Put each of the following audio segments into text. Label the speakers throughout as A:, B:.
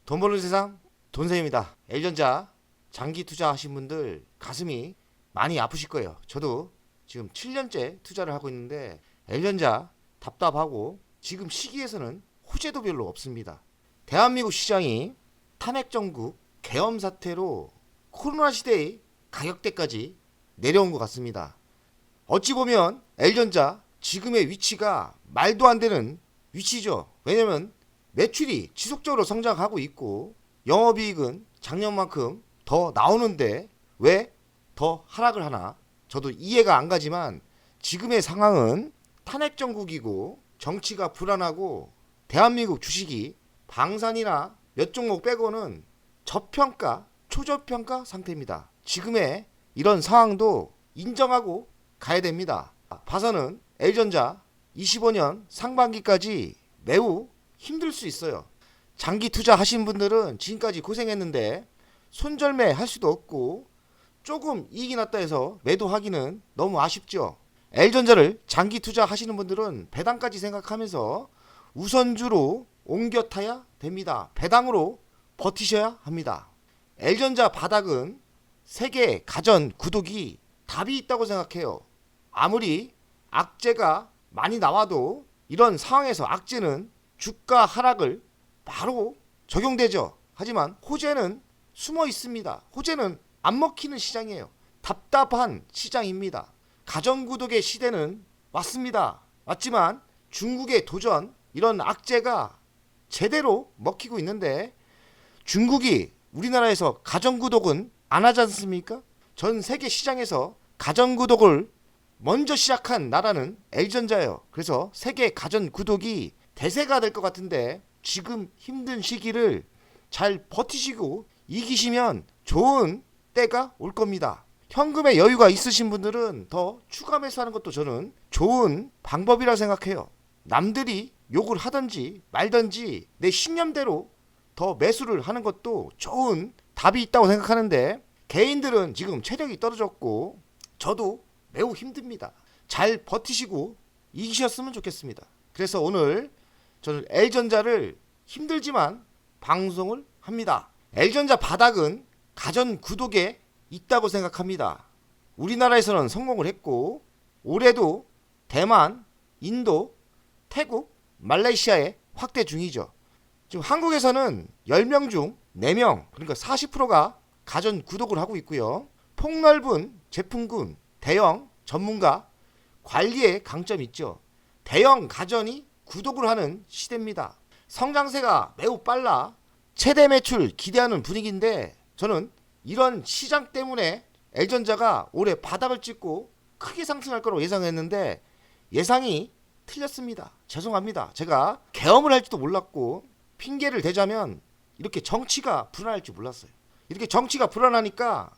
A: 돈 버는 세상 돈쌤입니다. L전자 장기 투자하신 분들 가슴이 많이 아프실 거예요. 저도 지금 7년째 투자를 하고 있는데 L전자 답답하고 지금 시기에서는 호재도 별로 없습니다. 대한민국 시장이 탄핵 정국 계엄 사태로 코로나 시대의 가격대까지 내려온 것 같습니다. 어찌 보면 L전자 지금의 위치가 말도 안 되는 위치죠. 왜냐면 매출이 지속적으로 성장하고 있고 영업이익은 작년만큼 더 나오는데 왜 더 하락을 하나? 저도 이해가 안 가지만 지금의 상황은 탄핵 정국이고 정치가 불안하고 대한민국 주식이 방산이나 몇 종목 빼고는 저평가, 초저평가 상태입니다. 지금의 이런 상황도 인정하고 가야 됩니다. 봐서는 L전자 25년 상반기까지 매우 힘들 수 있어요. 장기 투자하신 분들은 지금까지 고생했는데 손절매 할 수도 없고 조금 이익이 났다 해서 매도하기는 너무 아쉽죠. L전자를 장기 투자하시는 분들은 배당까지 생각하면서 우선주로 옮겨 타야 됩니다. 배당으로 버티셔야 합니다. L전자 바닥은 세계 가전 구독이 답이 있다고 생각해요. 아무리 악재가 많이 나와도 이런 상황에서 악재는 주가 하락을 바로 적용되죠. 하지만 호재는 숨어 있습니다. 호재는 안 먹히는 시장이에요. 답답한 시장입니다. 가정구독의 시대는 왔습니다. 맞지만 중국의 도전, 이런 악재가 제대로 먹히고 있는데 중국이 우리나라에서 가정구독은 안 하지 않습니까? 전 세계 시장에서 가정구독을 먼저 시작한 나라는 L전자예요. 그래서 세계 가전구독이 대세가 될 것 같은데 지금 힘든 시기를 잘 버티시고 이기시면 좋은 때가 올 겁니다. 현금의 여유가 있으신 분들은 더 추가 매수하는 것도 저는 좋은 방법이라 생각해요. 남들이 욕을 하든지 말든지 내 신념대로 더 매수를 하는 것도 좋은 답이 있다고 생각하는데 개인들은 지금 체력이 떨어졌고 저도 매우 힘듭니다. 잘 버티시고 이기셨으면 좋겠습니다. 그래서 오늘 저는 L전자를 힘들지만 방송을 합니다. L전자 바닥은 가전 구독에 있다고 생각합니다. 우리나라에서는 성공을 했고 올해도 대만, 인도, 태국, 말레이시아에 확대 중이죠. 지금 한국에서는 10명 중 4명, 그러니까 40%가 가전 구독을 하고 있고요. 폭넓은 제품군, 대형 전문가 관리에 강점이 있죠. 대형 가전이 구독을 하는 시대입니다. 성장세가 매우 빨라 최대 매출 기대하는 분위기인데 저는 이런 시장 때문에 L전자가 올해 바닥을 찍고 크게 상승할 거라고 예상했는데 예상이 틀렸습니다. 죄송합니다. 제가 계엄을 할지도 몰랐고 핑계를 대자면 이렇게 정치가 불안할 줄 몰랐어요. 이렇게 정치가 불안하니까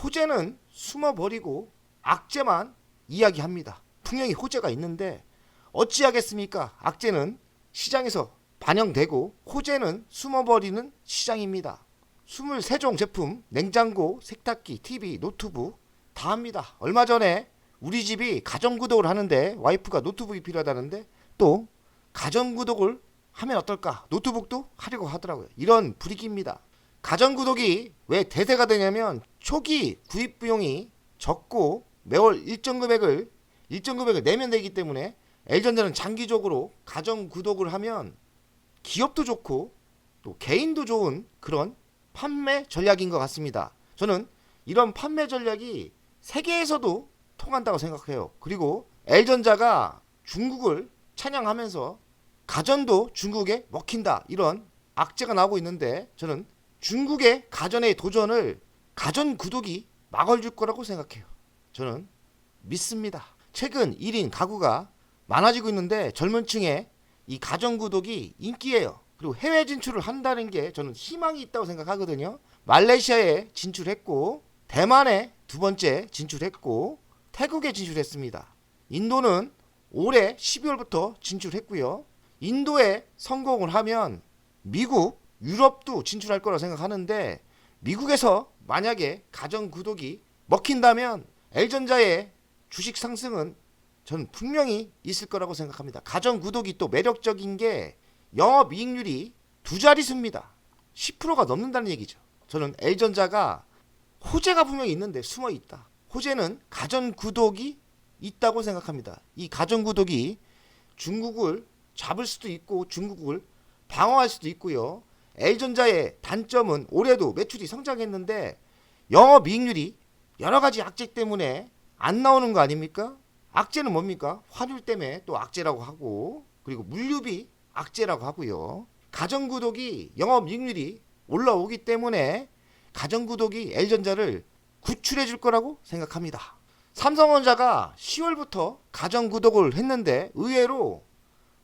A: 호재는 숨어버리고 악재만 이야기합니다. 분명히 호재가 있는데 어찌하겠습니까? 악재는 시장에서 반영되고 호재는 숨어버리는 시장입니다. 23종 제품, 냉장고, 세탁기, TV, 노트북 다 합니다. 얼마 전에 우리 집이 가전구독을 하는데 와이프가 노트북이 필요하다는데 또 가전구독을 하면 어떨까? 노트북도 하려고 하더라고요. 이런 분위기입니다. 가전구독이 왜 대세가 되냐면 초기 구입 비용이 적고 매월 일정 금액을 내면 되기 때문에 L전자는 장기적으로 가전구독을 하면 기업도 좋고 또 개인도 좋은 그런 판매 전략인 것 같습니다. 저는 이런 판매 전략이 세계에서도 통한다고 생각해요. 그리고 L전자가 중국을 찬양하면서 가전도 중국에 먹힌다 이런 악재가 나오고 있는데 저는 중국의 가전의 도전을 가전 구독이 막아줄 거라고 생각해요. 저는 믿습니다. 최근 1인 가구가 많아지고 있는데 젊은 층에 이 가전 구독이 인기예요. 그리고 해외 진출을 한다는 게 저는 희망이 있다고 생각하거든요. 말레이시아에 진출했고 대만에 두 번째 진출했고 태국에 진출했습니다. 인도는 올해 12월부터 진출했고요. 인도에 성공을 하면 미국, 유럽도 진출할 거라고 생각하는데 미국에서 만약에 가전 구독이 먹힌다면 L전자의 주식 상승은 저는 분명히 있을 거라고 생각합니다. 가전 구독이 또 매력적인 게 영업이익률이 두 자릿수입니다. 10%가 넘는다는 얘기죠. 저는 L전자가 호재가 분명히 있는데 숨어 있다. 호재는 가전 구독이 있다고 생각합니다. 이 가전 구독이 중국을 잡을 수도 있고 중국을 방어할 수도 있고요. L전자의 단점은 올해도 매출이 성장했는데 영업이익률이 여러 가지 악재 때문에 안 나오는 거 아닙니까? 악재는 뭡니까? 환율 때문에 또 악재라고 하고, 그리고 물류비 악재라고 하고요. 가전구독이 영업이익률이 올라오기 때문에 가전구독이 L전자를 구출해 줄 거라고 생각합니다. 삼성전자가 10월부터 가전구독을 했는데 의외로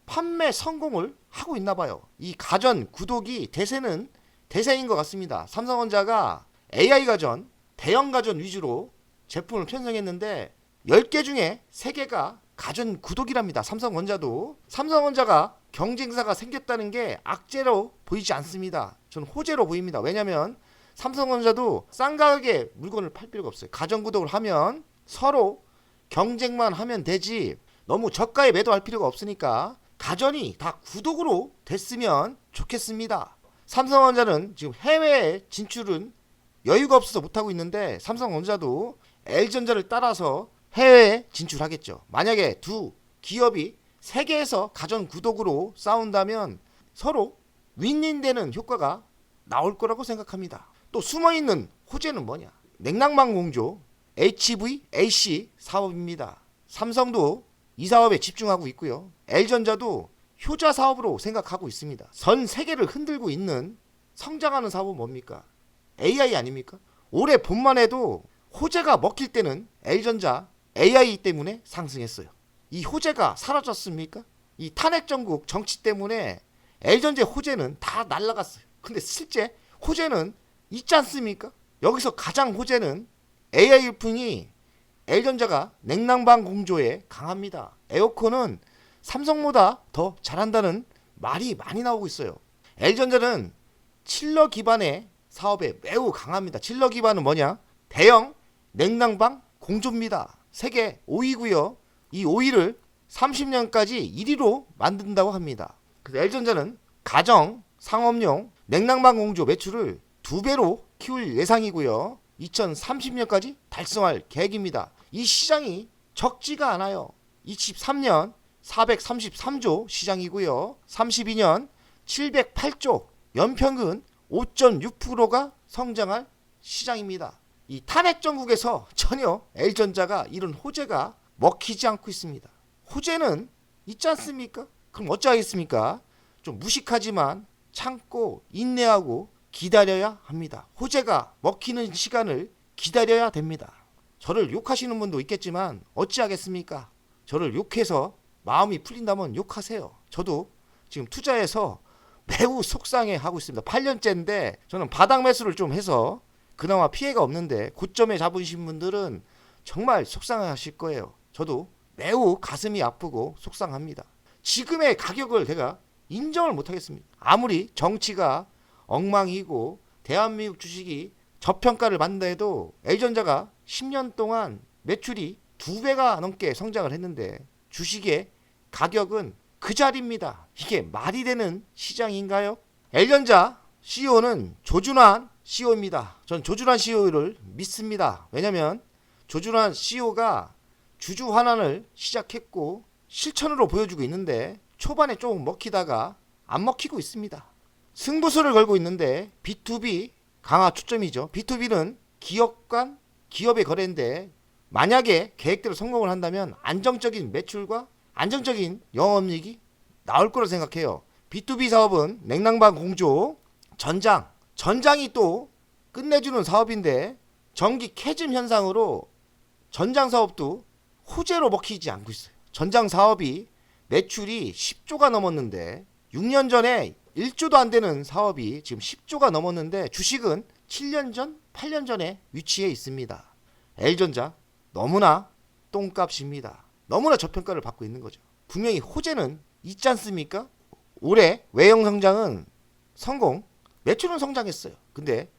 A: 판매 성공을 하고 있나 봐요. 이 가전구독이 대세인 것 같습니다. 삼성전자가 AI 가전, 대형 가전 위주로 제품을 편성했는데 10개 중에 3개가 가전 구독이랍니다. 삼성전자가 경쟁사가 생겼다는 게 악재로 보이지 않습니다. 저는 호재로 보입니다. 왜냐하면 삼성전자도 싼 가격에 물건을 팔 필요가 없어요. 가전 구독을 하면 서로 경쟁만 하면 되지 너무 저가에 매도할 필요가 없으니까 가전이 다 구독으로 됐으면 좋겠습니다. 삼성전자는 지금 해외 진출은 여유가 없어서 못하고 있는데 삼성전자도 L전자를 따라서 해외에 진출하겠죠. 만약에 두 기업이 세계에서 가전 구독으로 싸운다면 서로 윈윈되는 효과가 나올 거라고 생각합니다. 또 숨어있는 호재는 뭐냐? 냉난방 공조 HVAC 사업입니다. 삼성도 이 사업에 집중하고 있고요. L전자도 효자 사업으로 생각하고 있습니다. 전 세계를 흔들고 있는 성장하는 사업은 뭡니까? AI 아닙니까? 올해 봄만 해도 호재가 먹힐 때는 L전자 AI 때문에 상승했어요. 이 호재가 사라졌습니까? 이 탄핵 정국 정치 때문에 L전자의 호재는 다 날라갔어요. 근데 실제 호재는 있지 않습니까? 여기서 가장 호재는 AI 일뿐이 L전자가 냉난방 공조에 강합니다. 에어컨은 삼성보다 더 잘한다는 말이 많이 나오고 있어요. L전자는 칠러 기반의 사업에 매우 강합니다. 칠러 기반은 뭐냐? 대형 냉난방 공조입니다. 세계 5위고요. 이 5위를 30년까지 1위로 만든다고 합니다. 그래서 L전자는 가정, 상업용 냉난방 공조 매출을 2배로 키울 예상이고요. 2030년까지 달성할 계획입니다. 이 시장이 적지가 않아요. 23년 433조 시장이고요. 32년 708조, 연평균 5.6%가 성장할 시장입니다. 이 탄핵 정국에서 전혀 L전자가 이런 호재가 먹히지 않고 있습니다. 호재는 있지 않습니까? 그럼 어쩌겠습니까? 좀 무식하지만 참고 인내하고 기다려야 합니다. 호재가 먹히는 시간을 기다려야 됩니다. 저를 욕하시는 분도 있겠지만 어찌하겠습니까? 저를 욕해서 마음이 풀린다면 욕하세요. 저도 지금 투자해서 매우 속상해하고 있습니다. 8년째인데 저는 바닥 매수를 좀 해서 그나마 피해가 없는데 고점에 잡으신 분들은 정말 속상하실 거예요. 저도 매우 가슴이 아프고 속상합니다. 지금의 가격을 제가 인정을 못하겠습니다. 아무리 정치가 엉망이고 대한민국 주식이 저평가를 받는다 해도 L전자가 10년 동안 매출이 2배가 넘게 성장을 했는데 주식의 가격은 그 자리입니다. 이게 말이 되는 시장인가요? L전자 CEO는 조준환 CEO입니다. 전 조준환 CEO를 믿습니다. 왜냐하면 조준환 CEO가 주주 환원을 시작했고 실천으로 보여주고 있는데 초반에 조금 먹히다가 안 먹히고 있습니다. 승부수를 걸고 있는데 B2B 강화 초점이죠. B2B는 기업 간 기업의 거래인데 만약에 계획대로 성공을 한다면 안정적인 매출과 안정적인 영업이익이 나올 거라 생각해요. B2B 사업은 냉난방 공조, 전장이 또 끝내주는 사업인데 전기 캐즘 현상으로 전장 사업도 호재로 먹히지 않고 있어요. 전장 사업이 매출이 10조가 넘었는데 6년 전에 1조도 안 되는 사업이 지금 10조가 넘었는데 주식은 7년 전, 8년 전에 위치해 있습니다. L전자 너무나 똥값입니다. 너무나 저평가를 받고 있는 거죠. 분명히 호재는 있지 않습니까? 올해 외형 성장은 성공, 매출은 성장했어요. 근데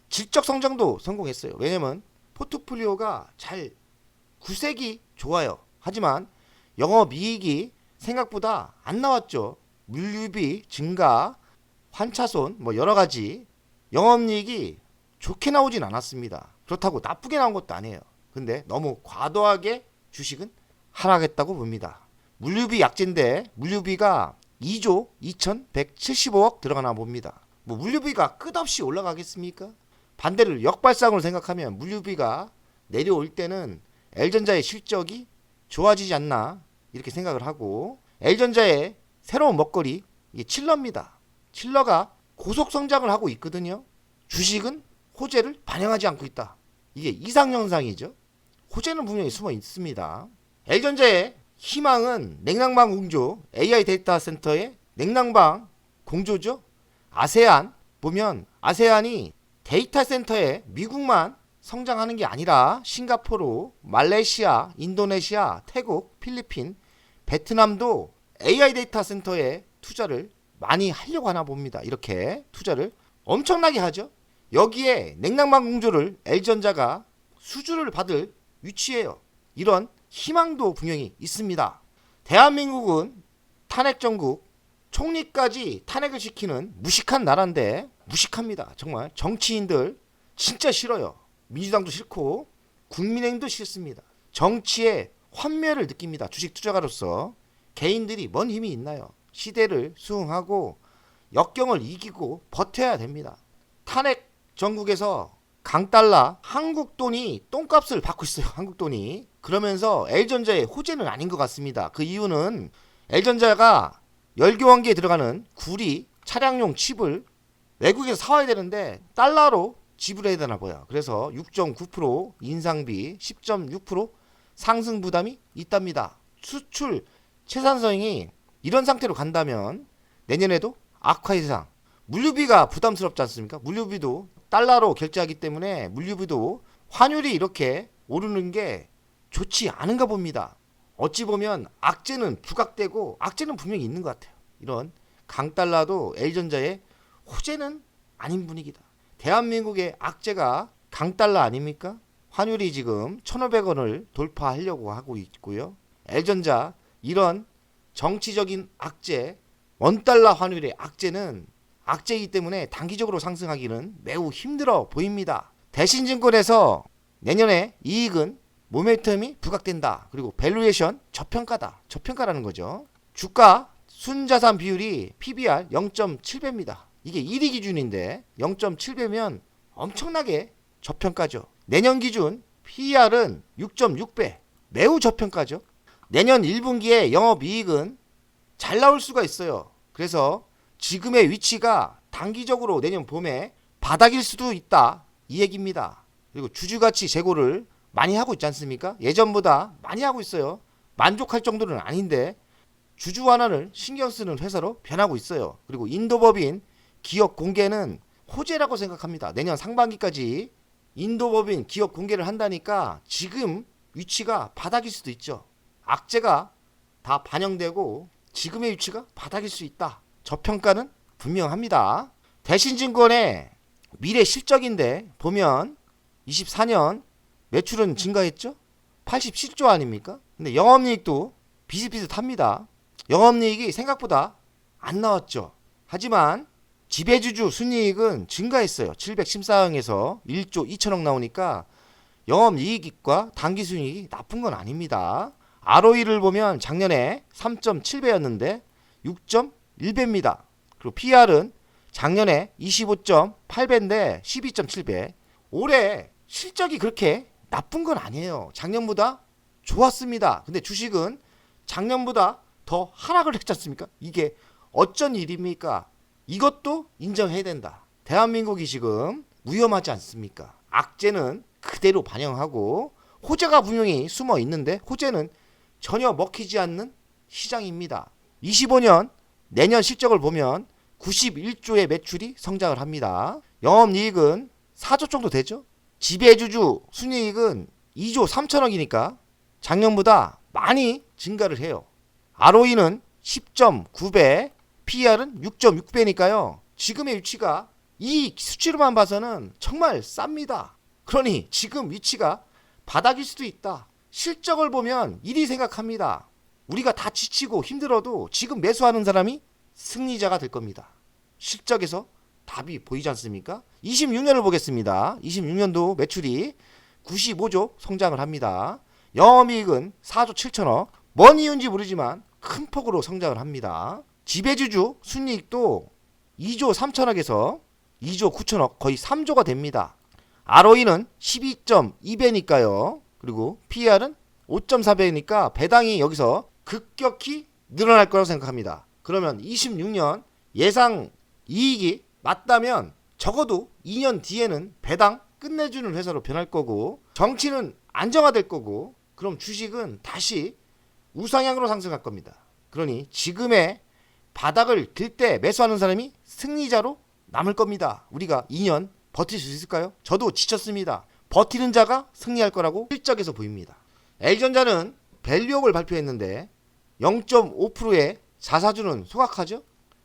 A: 질적 성장도 성공했어요. 왜냐면 포트폴리오가 잘 구색이 좋아요. 하지만 영업이익이 생각보다 안 나왔죠. 물류비 증가, 환차손 뭐 여러 가지 영업이익이 좋게 나오진 않았습니다. 그렇다고 나쁘게 나온 것도 아니에요. 근데 너무 과도하게 주식은 하락했다고 봅니다. 물류비 약진데 물류비가 2조 2175억 들어가나 봅니다. 뭐 물류비가 끝없이 올라가겠습니까? 반대로 역발상으로 생각하면 물류비가 내려올 때는 L전자의 실적이 좋아지지 않나 이렇게 생각을 하고, L전자의 새로운 먹거리 이게 칠러입니다. 칠러가 고속 성장을 하고 있거든요. 주식은 호재를 반영하지 않고 있다. 이게 이상현상이죠. 호재는 분명히 숨어 있습니다. L전자의 희망은 냉난방 공조, AI 데이터 센터의 냉난방 공조죠. 아세안 보면 아세안이 데이터 센터에 미국만 성장하는 게 아니라 싱가포르, 말레이시아, 인도네시아, 태국, 필리핀, 베트남도 AI 데이터 센터에 투자를 많이 하려고 하나 봅니다. 이렇게 투자를 엄청나게 하죠. 여기에 냉난방 공조를 L전자가 수주를 받을 위치예요. 이런 희망도 분명히 있습니다. 대한민국은 탄핵 정국, 총리까지 탄핵을 시키는 무식한 나라인데 무식합니다. 정말 정치인들 진짜 싫어요. 민주당도 싫고 국민의힘도 싫습니다. 정치에 환멸을 느낍니다. 주식 투자가로서 개인들이 뭔 힘이 있나요? 시대를 수응하고 역경을 이기고 버텨야 됩니다. 탄핵 정국에서 강달러 한국 돈이 똥값을 받고 있어요. 한국 돈이. 그러면서 L전자의 호재는 아닌 것 같습니다. 그 이유는 L전자가 열교환기에 들어가는 구리 차량용 칩을 외국에서 사와야 되는데 달러로 지불해야 되나 봐요. 그래서 6.9% 인상비, 10.6% 상승 부담이 있답니다. 수출 채산성이 이런 상태로 간다면 내년에도 악화 예상. 물류비가 부담스럽지 않습니까? 물류비도 달러로 결제하기 때문에 물류비도 환율이 이렇게 오르는 게 좋지 않은가 봅니다. 어찌 보면 악재는 부각되고 악재는 분명히 있는 것 같아요. 이런 강달러도 L전자의 호재는 아닌 분위기다. 대한민국의 악재가 강달러 아닙니까? 환율이 지금 1,500원을 돌파하려고 하고 있고요. L전자 이런 정치적인 악재, 원달러 환율의 악재는 악재이기 때문에 단기적으로 상승하기는 매우 힘들어 보입니다. 대신증권에서 내년에 이익은 모멘텀이 부각된다. 그리고 밸류에이션 저평가다. 저평가라는 거죠. 주가 순자산 비율이 PBR 0.7배입니다. 이게 1위 기준인데 0.7배면 엄청나게 저평가죠. 내년 기준 PER은 6.6배. 매우 저평가죠. 내년 1분기에 영업이익은 잘 나올 수가 있어요. 그래서 지금의 위치가 단기적으로 내년 봄에 바닥일 수도 있다. 이 얘기입니다. 그리고 주주가치 재고를 많이 하고 있지 않습니까? 예전보다 많이 하고 있어요. 만족할 정도는 아닌데 주주 완화를 신경 쓰는 회사로 변하고 있어요. 그리고 인도법인 기업 공개는 호재라고 생각합니다. 내년 상반기까지 인도법인 기업 공개를 한다니까 지금 위치가 바닥일 수도 있죠. 악재가 다 반영되고 지금의 위치가 바닥일 수 있다. 저평가는 분명합니다. 대신증권의 미래 실적인데 보면 24년 매출은 증가했죠? 87조 아닙니까? 근데 영업이익도 비슷비슷합니다. 영업이익이 생각보다 안 나왔죠. 하지만 지배주주 순이익은 증가했어요. 714억에서 1조 2천억 나오니까 영업이익과 당기순이익이 나쁜 건 아닙니다. ROE를 보면 작년에 3.7배였는데 6.1배입니다. 그리고 PR은 작년에 25.8배인데 12.7배. 올해 실적이 그렇게 나쁜 건 아니에요. 작년보다 좋았습니다. 근데 주식은 작년보다 더 하락을 했지 않습니까? 이게 어쩐 일입니까? 이것도 인정해야 된다. 대한민국이 지금 위험하지 않습니까? 악재는 그대로 반영하고 호재가 분명히 숨어 있는데 호재는 전혀 먹히지 않는 시장입니다. 25년 내년 실적을 보면 91조의 매출이 성장을 합니다. 영업이익은 4조 정도 되죠. 지배주주 순이익은 2조 3천억이니까 작년보다 많이 증가를 해요. ROE는 10.9배, PER은 6.6배니까요. 지금의 위치가 이 수치로만 봐서는 정말 쌉니다. 그러니 지금 위치가 바닥일 수도 있다. 실적을 보면 이리 생각합니다. 우리가 다 지치고 힘들어도 지금 매수하는 사람이 승리자가 될 겁니다. 실적에서 답이 보이지 않습니까? 26년을 보겠습니다. 26년도 매출이 95조 성장을 합니다. 영업이익은 4조 7천억. 뭔 이유인지 모르지만 큰 폭으로 성장을 합니다. 지배주주 순이익도 2조 3천억에서 2조 9천억, 거의 3조가 됩니다. ROE는 12.2배니까요. 그리고 PER은 5.4배니까 배당이 여기서 급격히 늘어날 거라고 생각합니다. 그러면 26년 예상 이익이 맞다면 적어도 2년 뒤에는 배당 끝내주는 회사로 변할 거고, 정치는 안정화될 거고, 그럼 주식은 다시 우상향으로 상승할 겁니다. 그러니 지금의 바닥을 들 때 매수하는 사람이 승리자로 남을 겁니다. 우리가 2년 버틸 수 있을까요? 저도 지쳤습니다. 버티는 자가 승리할 거라고 실적에서 보입니다. L전자는 밸류업을 발표했는데 0.5%의 자사주는 소각하죠.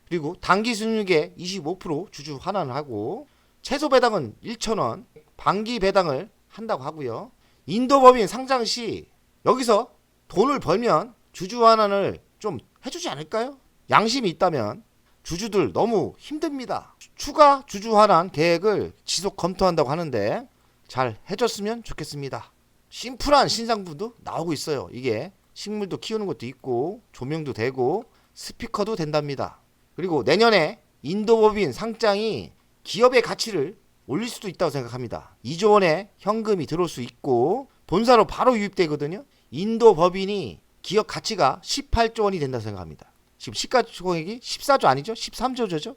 A: 그리고 당기 순이익의 25% 주주 환원을 하고, 최소 배당은 1,000원, 반기 배당을 한다고 하고요. 인도법인 상장 시 여기서 돈을 벌면 주주 환원을 좀 해주지 않을까요? 양심이 있다면. 주주들 너무 힘듭니다. 추가 주주 환원 계획을 지속 검토한다고 하는데 잘 해줬으면 좋겠습니다. 심플한 신상품도 나오고 있어요. 이게 식물도 키우는 것도 있고 조명도 되고 스피커도 된답니다. 그리고 내년에 인도법인 상장이 기업의 가치를 올릴 수도 있다고 생각합니다. 2조 원의 현금이 들어올 수 있고 본사로 바로 유입되거든요. 인도법인이 기업 가치가 18조 원이 된다고 생각합니다. 지금 시가총액이 14조 아니죠? 13조죠?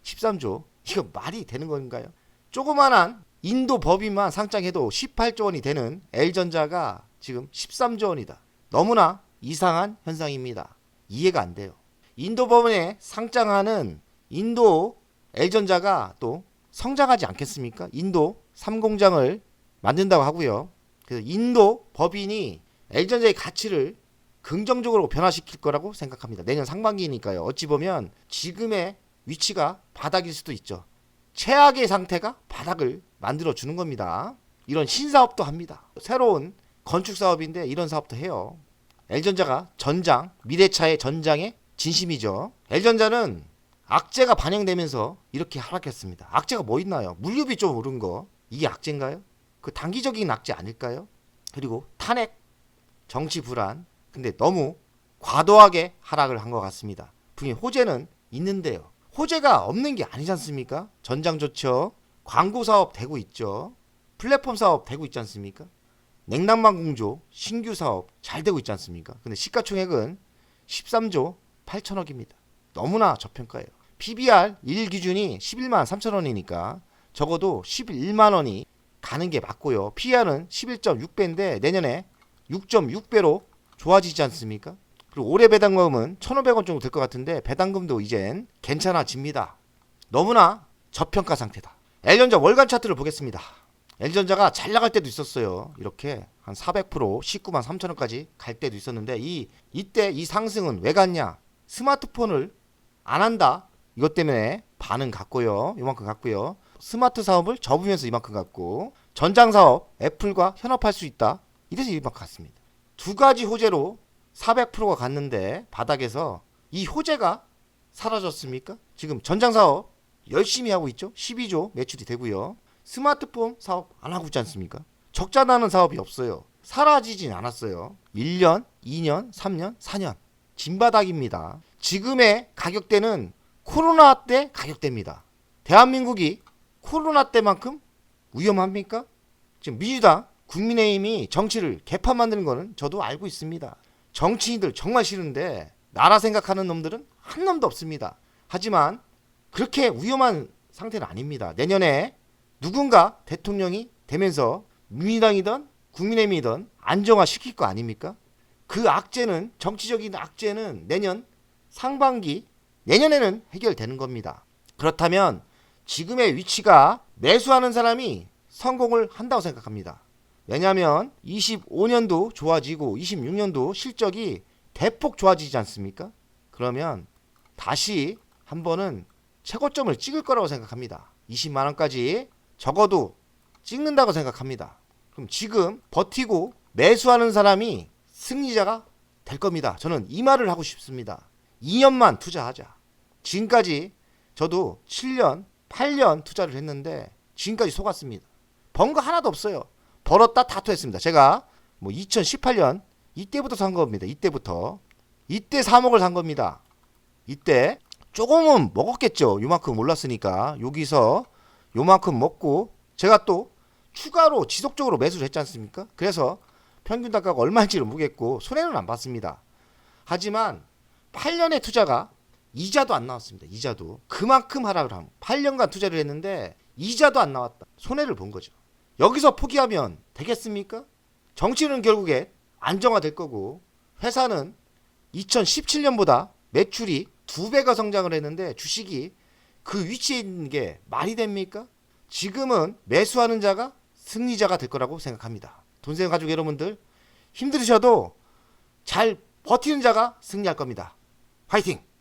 A: 13조. 이거 말이 되는 건가요? 조그만한 인도법인만 상장해도 18조 원이 되는 L전자가 지금 13조 원이다. 너무나 이상한 현상입니다. 이해가 안 돼요. 인도법인에 상장하는 인도 L전자가 또 성장하지 않겠습니까? 인도 3공장을 만든다고 하고요. 그래서 인도 법인이 L전자의 가치를 긍정적으로 변화시킬 거라고 생각합니다. 내년 상반기니까요. 어찌 보면 지금의 위치가 바닥일 수도 있죠. 최악의 상태가 바닥을 만들어 주는 겁니다. 이런 신사업도 합니다. 새로운 건축 사업인데 이런 사업도 해요. L전자가 전장, 미래차의 전장의 진심이죠. L전자는 악재가 반영되면서 이렇게 하락했습니다. 악재가 뭐 있나요? 물류비 좀 오른 거. 이게 악재인가요? 그 단기적인 악재 아닐까요? 그리고 탄핵, 정치 불안. 근데 너무 과도하게 하락을 한 것 같습니다. 분명히 호재는 있는데요. 호재가 없는 게 아니지 않습니까? 전장 좋죠. 광고 사업 되고 있죠. 플랫폼 사업 되고 있지 않습니까? 냉난방 공조 신규 사업 잘 되고 있지 않습니까? 근데 시가총액은 13조 8천억입니다. 너무나 저평가예요. PBR 1 기준이 11만 3천 원이니까 적어도 11만 원이 가는 게 맞고요. PER은 11.6배인데 내년에 6.6배로 좋아지지 않습니까? 그리고 올해 배당금은 1,500원 정도 될 것 같은데 배당금도 이젠 괜찮아집니다. 너무나 저평가 상태다. L전자 월간 차트를 보겠습니다. L전자가 잘 나갈 때도 있었어요. 이렇게 한 400% 19만 3천원까지 갈 때도 있었는데 이때 이 상승은 왜 갔냐? 스마트폰을 안 한다. 이것 때문에 반응 갔고요. 이만큼 갔고요. 스마트 사업을 접으면서 이만큼 갔고, 전장 사업 애플과 현업할 수 있다. 이래서 이만큼 갔습니다. 두 가지 호재로 400%가 갔는데 바닥에서 이 호재가 사라졌습니까? 지금 전장 사업 열심히 하고 있죠. 12조 매출이 되고요. 스마트폰 사업 안 하고 있지 않습니까? 적자 나는 사업이 없어요. 사라지진 않았어요. 1년, 2년, 3년, 4년. 진바닥입니다. 지금의 가격대는 코로나 때 가격대입니다. 대한민국이 코로나 때만큼 위험합니까? 지금 민주당, 국민의힘이 정치를 개판 만드는 거는 저도 알고 있습니다. 정치인들 정말 싫은데 나라 생각하는 놈들은 한 놈도 없습니다. 하지만 그렇게 위험한 상태는 아닙니다. 내년에 누군가 대통령이 되면서 민주당이든 국민의힘이든 안정화시킬 거 아닙니까? 그 악재는, 정치적인 악재는 내년 상반기, 내년에는 해결되는 겁니다. 그렇다면 지금의 위치가 매수하는 사람이 성공을 한다고 생각합니다. 왜냐하면 25년도 좋아지고 26년도 실적이 대폭 좋아지지 않습니까? 그러면 다시 한 번은 최고점을 찍을 거라고 생각합니다. 20만원까지 적어도 찍는다고 생각합니다. 그럼 지금 버티고 매수하는 사람이 승리자가 될 겁니다. 저는 이 말을 하고 싶습니다. 2년만 투자하자. 지금까지 저도 7년, 8년 투자를 했는데 지금까지 속았습니다. 번 거 하나도 없어요. 벌었다 다 토했습니다. 제가 뭐 2018년 이때부터 산 겁니다. 이때 3억을 산 겁니다. 이때 조금은 먹었겠죠. 요만큼 올랐으니까 여기서 요만큼 먹고 제가 또 추가로 지속적으로 매수를 했지 않습니까? 그래서 평균 단가가 얼마인지를 모르겠고 손해는 안 봤습니다. 하지만 8년의 투자가 이자도 안 나왔습니다. 이자도 그만큼 하락을 함. 8년간 투자를 했는데 이자도 안 나왔다. 손해를 본 거죠. 여기서 포기하면 되겠습니까? 정치는 결국에 안정화될 거고 회사는 2017년보다 매출이 2배가 성장을 했는데 주식이 그 위치에 있는 게 말이 됩니까? 지금은 매수하는 자가 승리자가 될 거라고 생각합니다. 돈세금 가족 여러분들 힘들으셔도 잘 버티는 자가 승리할 겁니다. 화이팅!